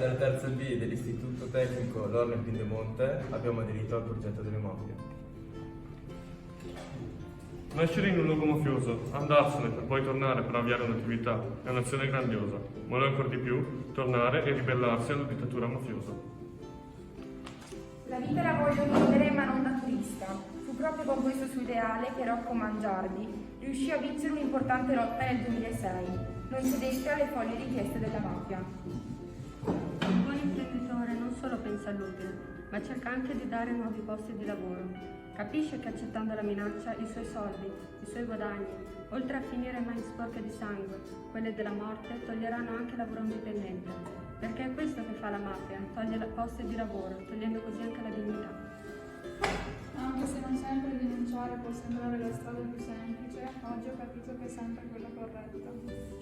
della terza B dell'Istituto Tecnico Lorna in Piedemonte abbiamo aderito al progetto delle mafie. Nascere in un luogo mafioso, andarsene per poi tornare per avviare un'attività è un'azione grandiosa, ma lo è ancora di più tornare e ribellarsi alla dittatura mafiosa. La vita la voglio vivere ma non da turista. Fu proprio con questo suo ideale che Rocco Mangiardi riuscì a vincere un'importante lotta nel 2006. Non cedette alle folli richieste della mafia. Un buon imprenditore non solo pensa all'utile, ma cerca anche di dare nuovi posti di lavoro. Capisce che accettando la minaccia i suoi soldi, i suoi guadagni, oltre a finire in mani sporche di sangue, quelle della morte, toglieranno anche il lavoro indipendente. Perché è questo che fa la mafia, toglie posti di lavoro, togliendo così anche la dignità. Anche se non sempre denunciare può sembrare la strada più semplice, oggi ho capito che è sempre quella corretta.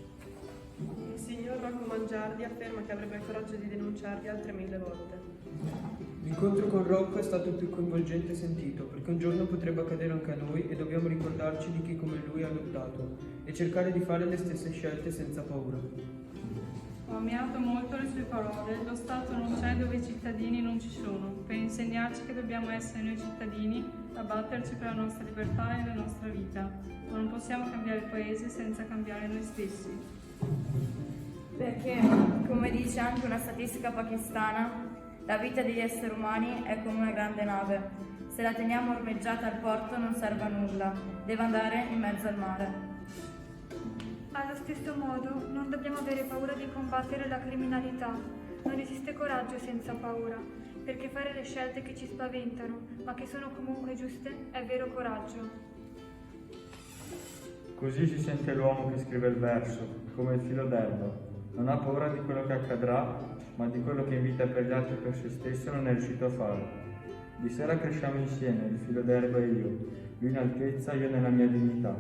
Il signor Rocco Mangiardi afferma che avrebbe il coraggio di denunciarvi altre 1000 volte. L'incontro con Rocco è stato il più coinvolgente e sentito, perché un giorno potrebbe accadere anche a noi e dobbiamo ricordarci di chi come lui ha lottato e cercare di fare le stesse scelte senza paura. Ho ammirato molto le sue parole. Lo Stato non c'è dove i cittadini non ci sono, per insegnarci che dobbiamo essere noi cittadini a batterci per la nostra libertà e la nostra vita. Ma non possiamo cambiare il paese senza cambiare noi stessi. Perché, come dice anche una statistica pakistana, la vita degli esseri umani è come una grande nave. Se la teniamo ormeggiata al porto non serve a nulla, deve andare in mezzo al mare. Allo stesso modo, non dobbiamo avere paura di combattere la criminalità. Non esiste coraggio senza paura, perché fare le scelte che ci spaventano, ma che sono comunque giuste, è vero coraggio. Così si sente l'uomo che scrive il verso, come il filo d'erba. Non ha paura di quello che accadrà, ma di quello che in vita per gli altri e per se stesso non è riuscito a fare. Di sera cresciamo insieme, il filo d'erba e io, lui in altezza, io nella mia dignità.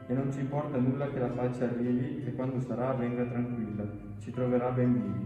E non ci importa nulla che la faccia arrivi, e quando sarà venga tranquilla, ci troverà ben vivi.